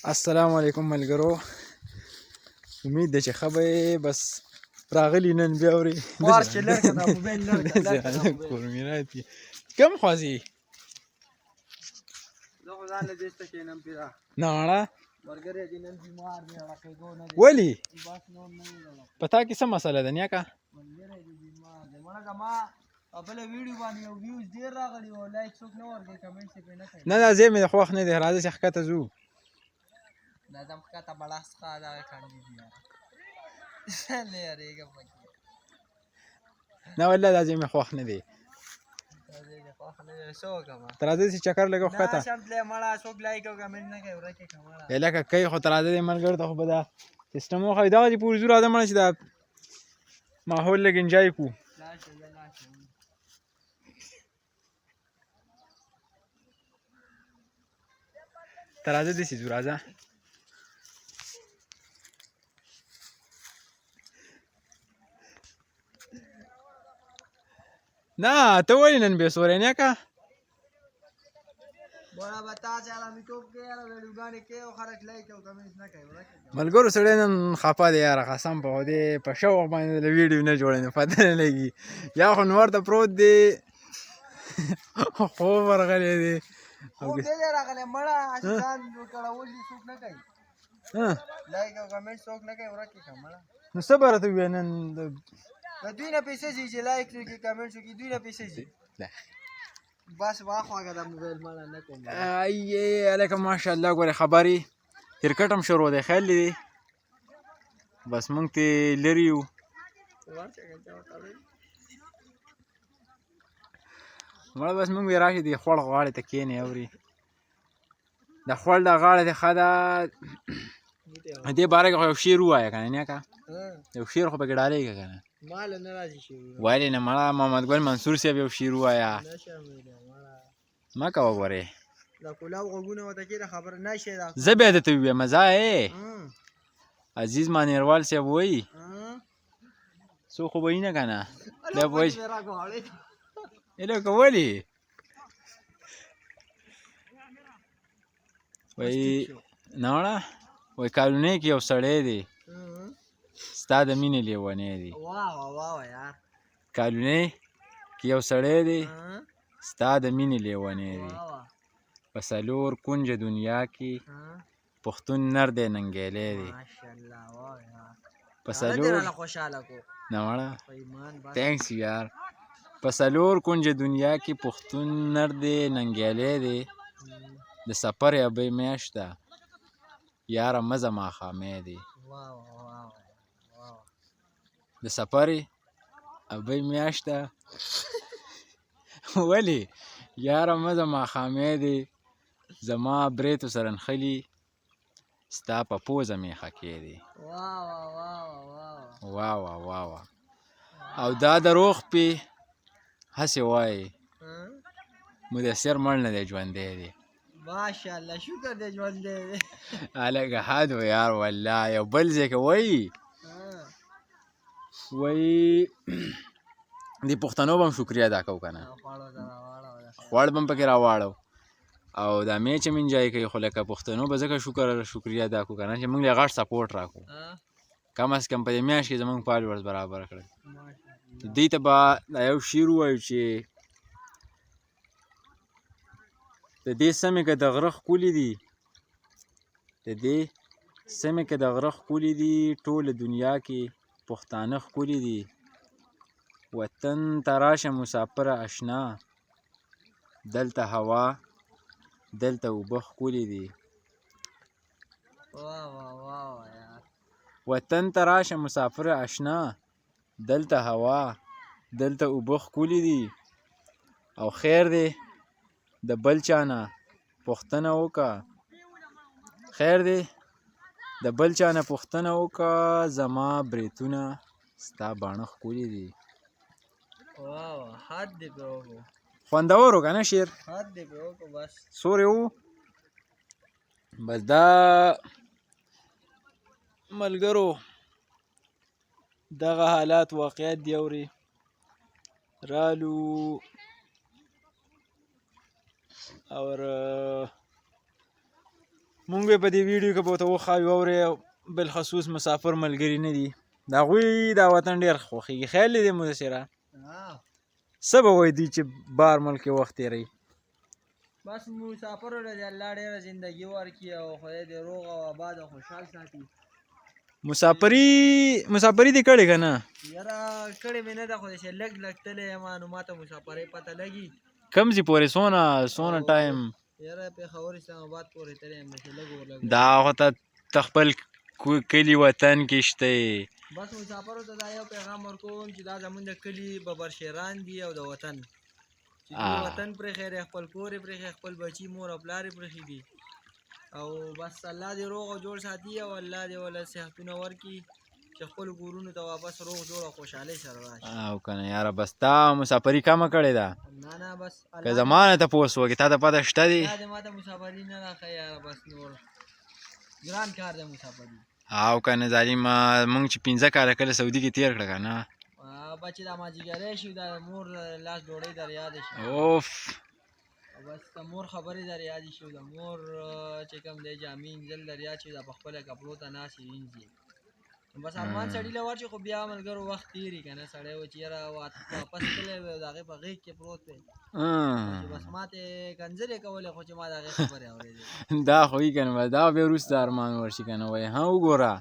السلام علیکم ملګرو. امید ده چې ښه به یې. بس راغلي نن بیا اورې خوار چې لړ که دا موبایل لړ که کورمینات کې کم خوځي زه خو ځان له دې سته کښېنم پیره نه مړه ملګری دې نن بیمار دی رقېدو نه دی ولې بس نور نه وي دغه په تا کې څه مسله ده نیاکه ملګری دې بیمار دی مړه زما په بله ویډیو باندې یو ویوز ډېر راغلي و لایک څوک نه ورکوي کمنټس یې پرې نه کوي نه دا ځای مې د خوښ نه دی راځه چې ښکته ځو دا ځم ښکته بړاس څخه دغه کاندي دي یاره نه یارېږم پکې نه والله دا ځای مې خوښ نه دی دا ځای دې خوښ نه دی څه وکړم ته راځه چې چکر لږ ښکته نه شم تللی مړه څوک لایک او کمنټ نه کوي ورک یې کړه مړه لکه کوي خو ته راځه دې ملګرو ته خو به دا سیسټم وښایي دغه چې پورې ځو راځه مړه چې دا ماحول لږ انجای کړو لاړ شه زه لاړ شم ته راځه داسې ځو راځه نه ته ولې نن بې سوری نیکه بوړه به تا چې ارامیتوب کوي یاره ویډیوګانې کوي او خلک لایک او کمنټس نه کوي ورک یې ملګرو سړی نن خفه دی یاره قسم په خدای په شوق باندې د ویډیو نه جوړوي نو پته نه لګي یا خو نور ته پروت دی خوب ورغلی دی خوب دی دی راغلی مړه هسې ځان کړول دي څوک نه کوي لایک او کمنټ څوک نه کوي ورک یې کړه مړه نو څه به راته ووایې نن د دوی نه پیسې ځي چې لایک وکړي کمنټس وکړي دوی نه پیسې ځي بس واخواږه دا موبایل مړه نه کوم ایې هلکه ماشاءالله ګورې خبرې کرکټ هم شروع دی خیال دی بس موږ ترې لرې یو مړه بس موږ وی راشي دې خوړ غاړې ته کښېنې اورې د خوړ د غاړه دې ښه ده دې باره کې خو یو شعر ووایه که نه نیکه یو شعر خو پکې ډالېږه که نه ماله نه راځي شعرونه ولې نه مړه محمد ګل منصور صاحب یو شعر ووایه نه شم ویلی مړه مه کوه ګورې دا کلاو غوږونه ورته کښېږده خبره نه شي دا زه بیا درته ووایم ځه عزیز مانیروال صاحب وایي څوک خو به وي نه که نه بیا به وایي لکه ولې وایي نه مړه وایي کالونۍ کې یو سړی دی ستا د مینې لیونی دی کالونۍ کې یو سړی دی ستا د مینې لیونی دی په څلور کونجه دنیا کې پښتون نر دی ننګیلی دی په څلور نه مړه تھینکس یار په څلور کونجه دنیا کې پښتون نر دی ننګیلی دی د سفر ابۍ میاشت ده یاره مزه ماښامی دی د سفر ابۍ میاشت ده ولې یاره مزه ماښامی دی زما بریتو سره نښلي ستا په پوزه میخه کېدی واه او دا دروغ پې هسې وایي مدثر مړ نه دی ژوندی دی ماشاءالله شکر دی ژوندی دی هلکه حد و یار والله یو بل ځای کې وایي د پښتنو به هم شکریا ادا کوو که نه خوړ به هم پکې راواړو او دا میچ هم انجای کوي خو لکه پښتنو به ځکه شکریا ادا کوو که نه چې موږ یې غټ سپورټ راکړو کم از کم په دې میاشت کې زموږ فالوورز برابر کړل دوی ته به دا یو شعر ووایو چې د دې سیمې که د غره ښکلي دي د دې سیمې که د غره ښکلي دي ټوله دنیا کې پښتانه ښکلي دي وطن ته راشه مسافره اشنا دلته هوا دلته اوبه ښکلي دي وطن ته راشه مسافره اشنا دلته هوا دلته اوبه ښکلي دي او خیر دی د بل چا نه پوښتنه وکړه خیر دی د بل چا نه پوښتنه وکړه زما بریتونه ستا باڼه ښکلي دي حد دی پې وکړو خوندور و که نه شعر حد دی پې وکړو بس سوری و بس دا ملګرو دغه حالات واقعیت دی اورې رالو اور مونږ به په دې ویډیو کې به ورته وښایو اورې بالخصوص مسافر ملګري نه دي د هغوی دا وطن ډېر خوښېږي خیال دې دی مدثره څه به وایي دوی چې بهر ملک کې وخت تېروي بس مسافرو له دې الله ډېره زندګي ورکړي او خدای دې روغ او آباد او خوشحال ساتي مسافري دې کړې که نه یاره کړې مې نه ده خو چې لږ لږ تللی یم نو ما ته مسافرۍ پته لګي کم ځي پورې څونه ټایم یاره پېښور اسلام آباد پورې تللی یم چې لږ ورلږ دا خو ته خپل کلي وطن کې شته بس مسافرو ته دا یو پیغام ورکوم چې دا زمونږ د کلي ببرشیران دي او د وطن چې دوی وطن پرېښی دی خپل کور یې پرېښی خپل بچي مور او پلار یې پرېښي دي او بس الله دې روغ او جوړ ساتي او الله دې وله صحتونه ورکړي چې خپلو کورونو ته واپس روغ جوړ او خوشحالۍ سره راشي او که نه یاره بس تا مسافري کمه کړې ده نه بس که زما نه تپوس وکړې تا ته پته شته دی دا دې ما ته مسافري نه راښیي یاره بس نور ګران کار دی مسافري او که نه ظالمه مونږ چې 15 کاله کله سعودي کې تېر کړه که نه بچې دا مازدیګری شي دا مور لاس ډوډۍ در یادې شي اوف بس د مور خبرې در یادې شي د مور چې کوم دی جامې انځل در یاد شي دا په خپله کپړو ته ناستې وینځي بس ارمان سړي له ورشي خو بیا ملګرو وخت تېري که نه سړی و چې یاره واپس تللی وی د هغې په غېږ کې پروت دی بس ما ته کنځلې کولې خو چې ما د هغې خبرې اورېدې دا خو وي که نه دا بیا وروسته ارمان ورشي که نه وایي ها وګوره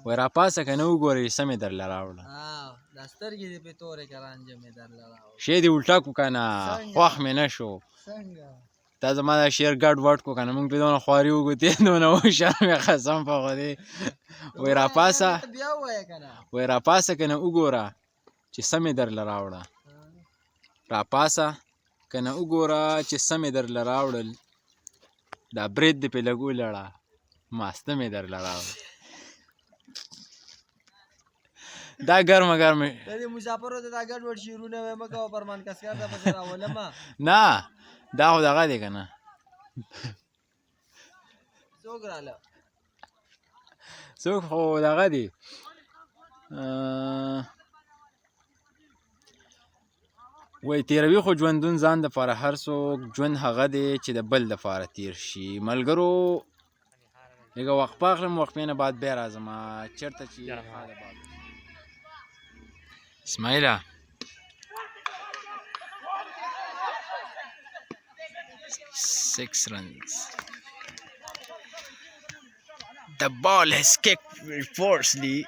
وایي راپاسه که نه وګورې سمې درله راوړه دا سترګې دې پې تورې که رانجه مې درله راوړه شی دې الټا کړو که نه خوښ مې نه شو څنګه تا زما دا شعر ګډ وډ کړو که نه مونږ پې دونه خواري وګوتې دونه هوښیار مې قسم په خدای وایي راپاسه بیا ووایه که نه وایي راپاسه که نه وګوره چې سمې درله راوړه راپاسه که نه وګوره چې سمې درله راوړل دا برید دې پې لږ ولړه ماسته مې درله راوړل دا ګرمه ګرمه د دې مسافرو ته دا ګډ وډ شعرونه ویې مه کوه فرمان کسکر ته پسې راولمه نه دا خو دغه دی که نه څوک راله څوک خو دغه دی وایي تېروي خو ژوندون ځان دپاره هر څوک ژوند هغه دی چې د بل دپاره تېر شي ملګرو لږه وقفه اخلم وقفې نه بعد بیا راځم چېرته چې اسماعیله 6 runs. The ball has kicked very forcefully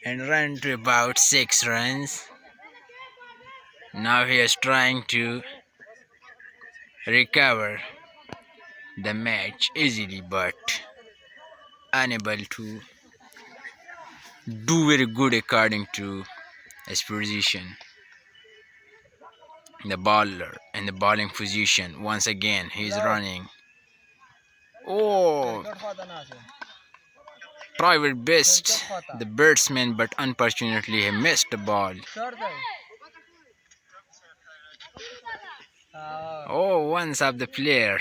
and run to about 6 runs. Now he is trying to recover the match easily but unable to do very good according to his position. The bowler in the bowling position once again he is running. Oh, private best the batsman but unfortunately he missed the ball. Oh, once of the player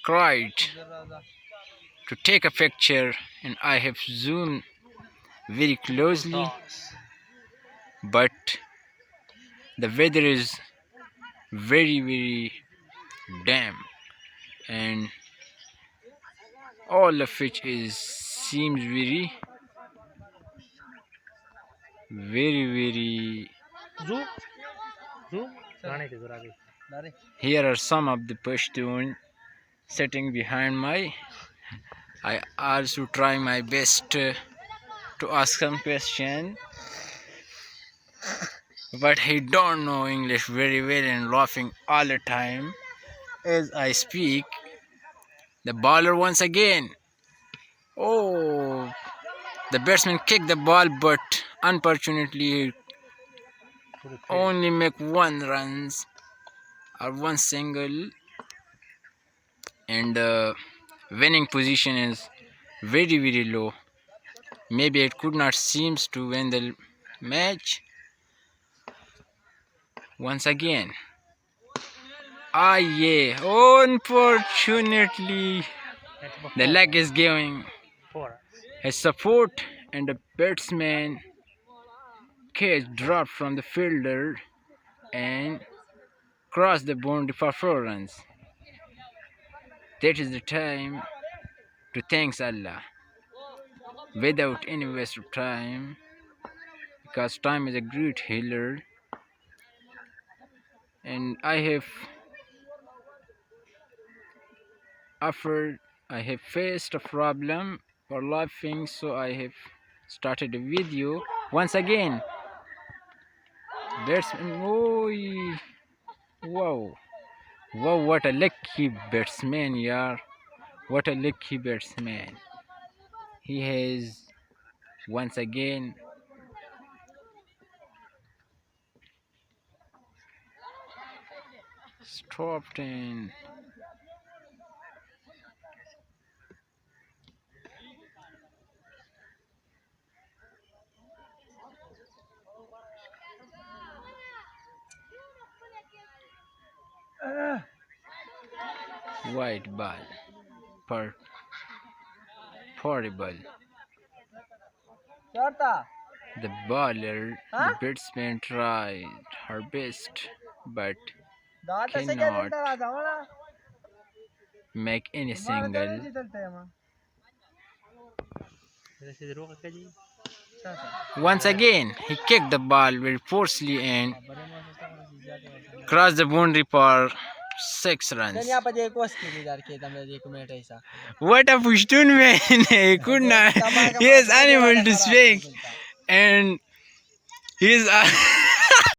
cried to take a picture and I have zoomed very closely but the weather is very damp and all of which is seems very here are some of the Pashtun sitting behind my I also try my best to ask some question but he don't know English very well and laughing all the time as I speak. The bowler once again. Oh, the batsman kicked the ball but unfortunately only make 1 runs or 1 single and the winning position is very low. Maybe it could not seems to win the match. Once again. Yeah, unfortunately the leg is giving his support and the batsman catch dropped from the fielder and crossed the boundary for 4 runs. That is the time to thank Allah without any waste of time, because time is a great healer. And I have faced a problem for laughing, so I have started a video once again. That's oh, wow, wow, what a lucky batsman, yeah, what a lucky batsman. He has once again stopped and white ball per horrible. क्या था The bowler, the batsman tried her best but दांत से क्या cannot चलता रहा था वाला make any तुम्हारा तो single. नहीं चलता है मां ऐसे रोक के जी Once again, he kicked the ball very forcefully and crossed the boundary for 6 runs. यहाँ पर देखो उसके लिए यार के दम देखो मैट ऐसा What a Pushtun man! He could not. He is unable to speak, and he is.